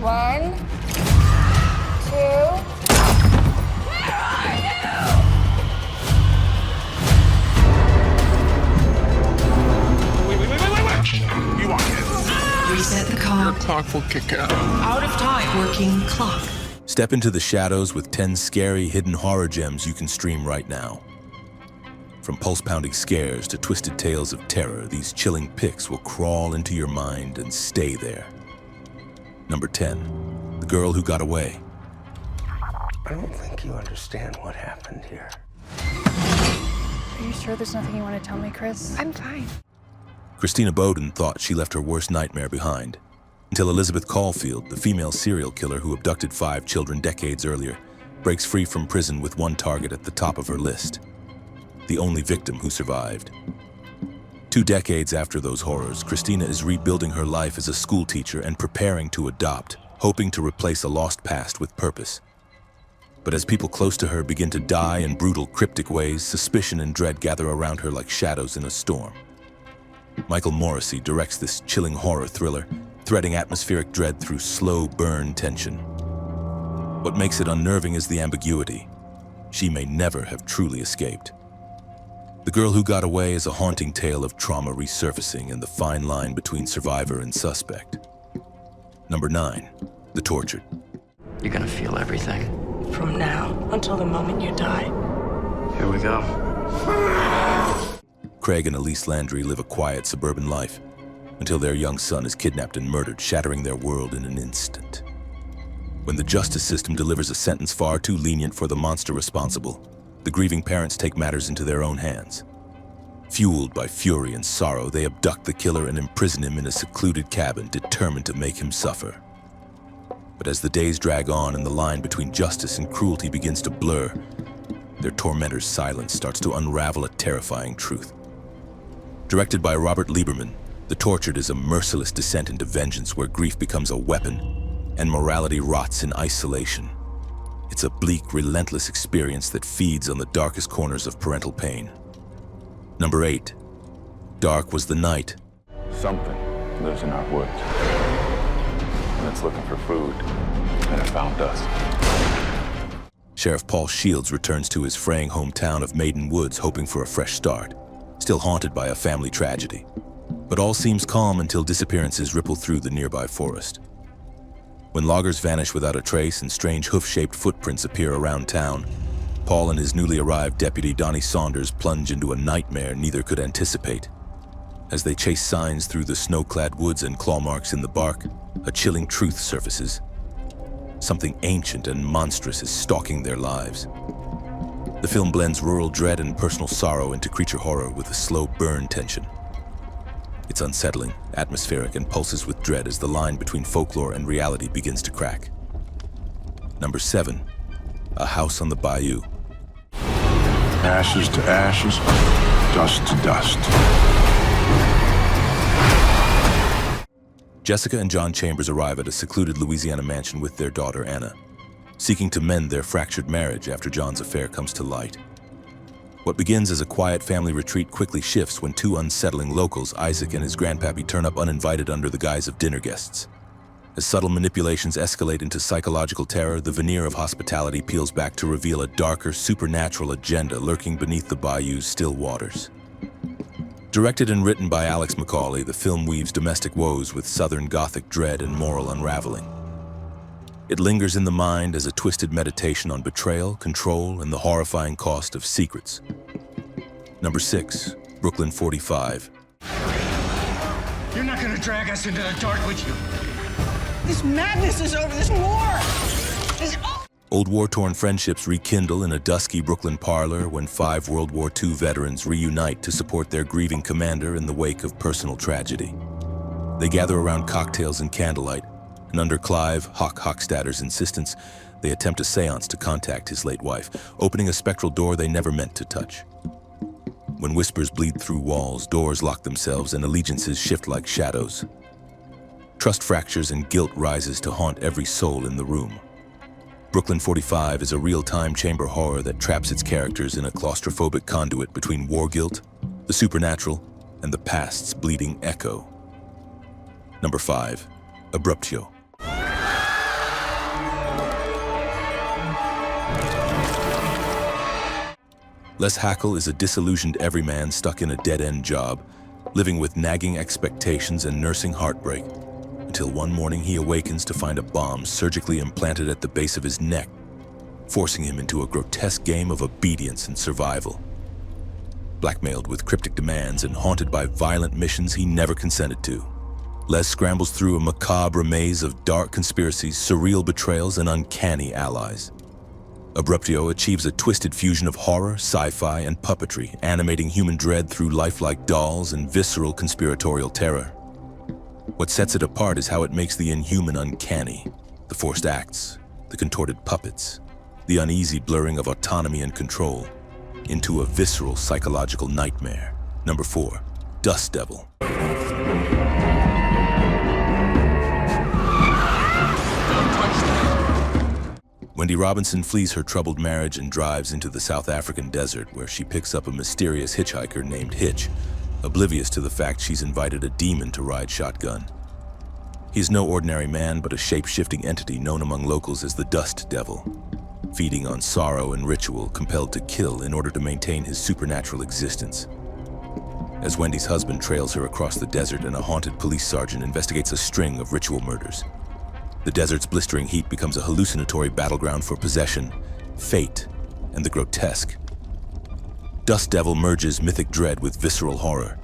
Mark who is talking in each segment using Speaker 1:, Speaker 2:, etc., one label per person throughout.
Speaker 1: 1, 2.
Speaker 2: You want it?
Speaker 3: Reset the clock.
Speaker 2: Your clock will kick out.
Speaker 3: Out of time. Working clock.
Speaker 4: Step into the shadows with 10 scary hidden horror gems you can stream right now. From pulse-pounding scares to twisted tales of terror, these chilling pics will crawl into your mind and stay there. Number 10, The Girl Who Got Away.
Speaker 5: I don't think you understand what happened here.
Speaker 1: Are you sure there's nothing you want to tell me, Chris? I'm fine.
Speaker 4: Christina Bowden thought she left her worst nightmare behind, until Elizabeth Caulfield, the female serial killer who abducted 5 children decades earlier, breaks free from prison with one target at the top of her list. The only victim who survived. 2 decades after those horrors, Christina is rebuilding her life as a school teacher and preparing to adopt, hoping to replace a lost past with purpose. But as people close to her begin to die in brutal, cryptic ways, suspicion and dread gather around her like shadows in a storm. Michael Morrissey directs this chilling horror thriller, threading atmospheric dread through slow burn tension. What makes it unnerving is the ambiguity. She may never have truly escaped. The Girl Who Got Away is a haunting tale of trauma resurfacing and the fine line between survivor and suspect. Number 9, The Tortured.
Speaker 6: You're gonna feel everything.
Speaker 3: From now until the moment you die.
Speaker 6: Here we go.
Speaker 4: Craig and Elise Landry live a quiet suburban life until their young son is kidnapped and murdered, shattering their world in an instant. When the justice system delivers a sentence far too lenient for the monster responsible, the grieving parents take matters into their own hands. Fueled by fury and sorrow, they abduct the killer and imprison him in a secluded cabin, determined to make him suffer. But as the days drag on and the line between justice and cruelty begins to blur, their tormentor's silence starts to unravel a terrifying truth. Directed by Robert Lieberman, The Tortured is a merciless descent into vengeance where grief becomes a weapon and morality rots in isolation. It's a bleak, relentless experience that feeds on the darkest corners of parental pain. Number 8, Dark Was the Night.
Speaker 7: Something lives in our woods, and it's looking for food, and it found us.
Speaker 4: Sheriff Paul Shields returns to his fraying hometown of Maiden Woods hoping for a fresh start, still haunted by a family tragedy. But all seems calm until disappearances ripple through the nearby forest. When loggers vanish without a trace and strange hoof-shaped footprints appear around town, Paul and his newly arrived deputy Donnie Saunders plunge into a nightmare neither could anticipate. As they chase signs through the snow-clad woods and claw marks in the bark, a chilling truth surfaces. Something ancient and monstrous is stalking their lives. The film blends rural dread and personal sorrow into creature horror with a slow burn tension. It's unsettling, atmospheric, and pulses with dread as the line between folklore and reality begins to crack. Number 7, A House on the Bayou.
Speaker 2: Ashes to ashes, dust to dust.
Speaker 4: Jessica and John Chambers arrive at a secluded Louisiana mansion with their daughter Anna, seeking to mend their fractured marriage after John's affair comes to light. What begins as a quiet family retreat quickly shifts when 2 unsettling locals, Isaac and his grandpappy, turn up uninvited under the guise of dinner guests. As subtle manipulations escalate into psychological terror, the veneer of hospitality peels back to reveal a darker, supernatural agenda lurking beneath the bayou's still waters. Directed and written by Alex Macaulay, the film weaves domestic woes with Southern Gothic dread and moral unraveling. It lingers in the mind as a twisted meditation on betrayal, control, and the horrifying cost of secrets. Number 6, Brooklyn 45.
Speaker 8: You're not gonna drag us into the dark with you. This madness is over. This war is over.
Speaker 4: Old war-torn friendships rekindle in a dusky Brooklyn parlor when 5 World War II veterans reunite to support their grieving commander in the wake of personal tragedy. They gather around cocktails and candlelight, and under Clive Hochstadter's insistence, they attempt a seance to contact his late wife, opening a spectral door they never meant to touch. When whispers bleed through walls, doors lock themselves, and allegiances shift like shadows. Trust fractures and guilt rises to haunt every soul in the room. Brooklyn 45 is a real-time chamber horror that traps its characters in a claustrophobic conduit between war guilt, the supernatural, and the past's bleeding echo. Number 5, Abrubtio. Les Hackle is a disillusioned everyman stuck in a dead-end job, living with nagging expectations and nursing heartbreak, until one morning he awakens to find a bomb surgically implanted at the base of his neck, forcing him into a grotesque game of obedience and survival. Blackmailed with cryptic demands and haunted by violent missions he never consented to, Les scrambles through a macabre maze of dark conspiracies, surreal betrayals, and uncanny allies. Abrubtio achieves a twisted fusion of horror, sci-fi, and puppetry, animating human dread through lifelike dolls and visceral conspiratorial terror. What sets it apart is how it makes the inhuman uncanny, the forced acts, the contorted puppets, the uneasy blurring of autonomy and control, into a visceral psychological nightmare. Number 4, Dust Devil. Wendy Robinson flees her troubled marriage and drives into the South African desert, where she picks up a mysterious hitchhiker named Hitch, oblivious to the fact she's invited a demon to ride shotgun. He's no ordinary man, but a shape-shifting entity known among locals as the Dust Devil, feeding on sorrow and ritual, compelled to kill in order to maintain his supernatural existence. As Wendy's husband trails her across the desert and a haunted police sergeant investigates a string of ritual murders, the desert's blistering heat becomes a hallucinatory battleground for possession, fate, and the grotesque. Dust Devil merges mythic dread with visceral horror,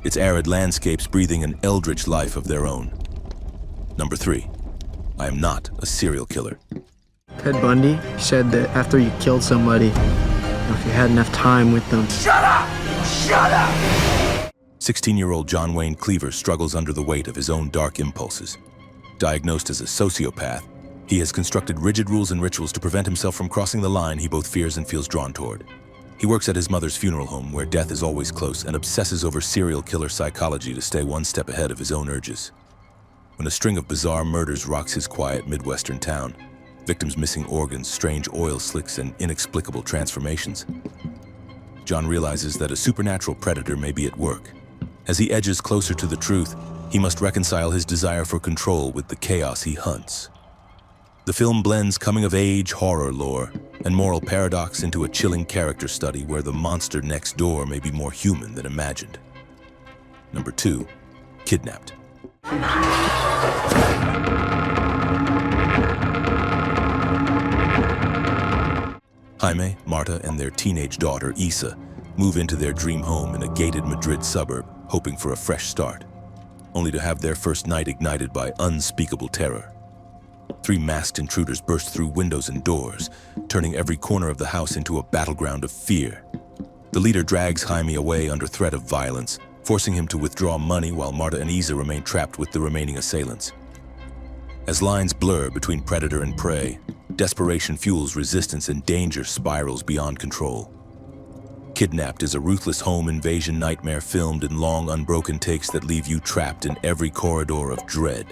Speaker 4: its arid landscapes breathing an eldritch life of their own. Number 3, I Am Not a Serial Killer.
Speaker 9: Ted Bundy said that after you killed somebody, if you had enough time with them...
Speaker 8: Shut up! Shut up!
Speaker 4: 16-year-old John Wayne Cleaver struggles under the weight of his own dark impulses. Diagnosed as a sociopath, he has constructed rigid rules and rituals to prevent himself from crossing the line he both fears and feels drawn toward. He works at his mother's funeral home, where death is always close, and obsesses over serial killer psychology to stay one step ahead of his own urges. When a string of bizarre murders rocks his quiet Midwestern town, victims missing organs, strange oil slicks, and inexplicable transformations, John realizes that a supernatural predator may be at work. As he edges closer to the truth, he must reconcile his desire for control with the chaos he hunts. The film blends coming-of-age horror lore and moral paradox into a chilling character study where the monster next door may be more human than imagined. Number 2, Kidnapped. Jaime, Marta, and their teenage daughter, Isa, move into their dream home in a gated Madrid suburb, hoping for a fresh start, only to have their first night ignited by unspeakable terror. 3 masked intruders burst through windows and doors, turning every corner of the house into a battleground of fear. The leader drags Jaime away under threat of violence, forcing him to withdraw money while Marta and Isa remain trapped with the remaining assailants. As lines blur between predator and prey, desperation fuels resistance and danger spirals beyond control. Kidnapped is a ruthless home invasion nightmare filmed in long, unbroken takes that leave you trapped in every corridor of dread.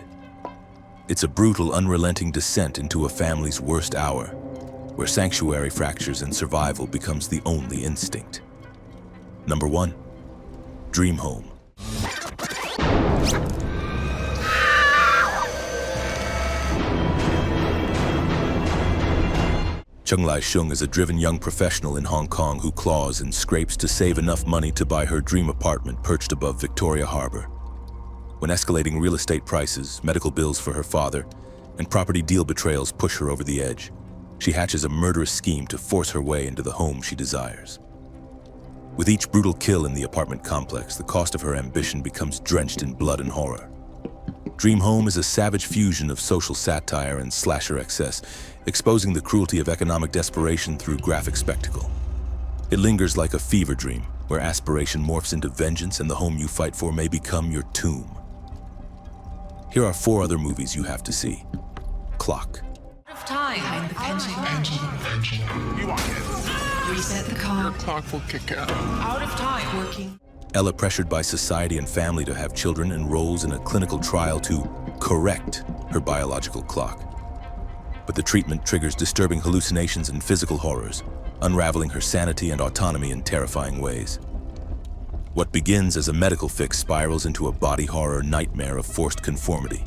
Speaker 4: It's a brutal, unrelenting descent into a family's worst hour, where sanctuary fractures and survival becomes the only instinct. Number 1, Dream Home. Chung Lai-shung is a driven young professional in Hong Kong who claws and scrapes to save enough money to buy her dream apartment perched above Victoria Harbor. When escalating real estate prices, medical bills for her father, and property deal betrayals push her over the edge, she hatches a murderous scheme to force her way into the home she desires. With each brutal kill in the apartment complex, the cost of her ambition becomes drenched in blood and horror. Dream Home is a savage fusion of social satire and slasher excess, exposing the cruelty of economic desperation through graphic spectacle. It lingers like a fever dream, where aspiration morphs into vengeance and the home you fight for may become your tomb. Here are 4 other movies you have to see. Clock.
Speaker 3: Out of time. Behind the engine.
Speaker 2: You want it?
Speaker 3: Reset the car.
Speaker 2: Clock will kick out.
Speaker 3: Out of time. Working.
Speaker 4: Ella, pressured by society and family to have children, enrolls in a clinical trial to correct her biological clock. But the treatment triggers disturbing hallucinations and physical horrors, unraveling her sanity and autonomy in terrifying ways. What begins as a medical fix spirals into a body horror nightmare of forced conformity.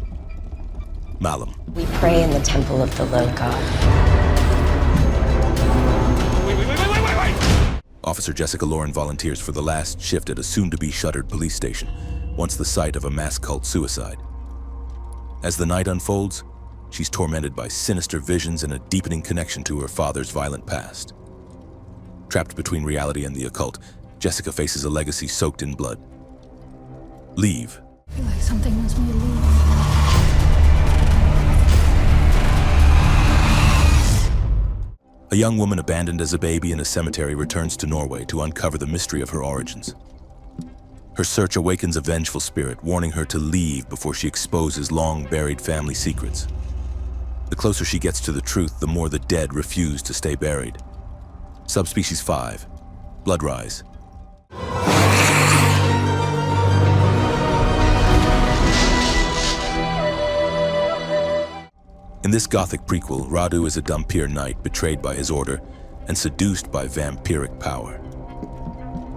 Speaker 4: Malum.
Speaker 10: We pray in the temple of the low god.
Speaker 2: Wait.
Speaker 4: Officer Jessica Lauren volunteers for the last shift at a soon-to-be shuttered police station, once the site of a mass cult suicide. As the night unfolds, she's tormented by sinister visions and a deepening connection to her father's violent past. Trapped between reality and the occult, Jessica faces a legacy soaked in blood. Leave.
Speaker 1: I feel like something wants me to leave.
Speaker 4: A young woman abandoned as a baby in a cemetery returns to Norway to uncover the mystery of her origins. Her search awakens a vengeful spirit, warning her to leave before she exposes long-buried family secrets. The closer she gets to the truth, the more the dead refuse to stay buried. Subspecies 5, Bloodrise. In this gothic prequel, Radu is a Dhampir knight betrayed by his order and seduced by vampiric power.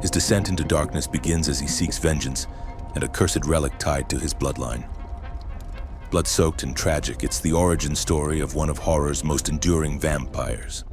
Speaker 4: His descent into darkness begins as he seeks vengeance and a cursed relic tied to his bloodline. Blood-soaked and tragic, it's the origin story of one of horror's most enduring vampires.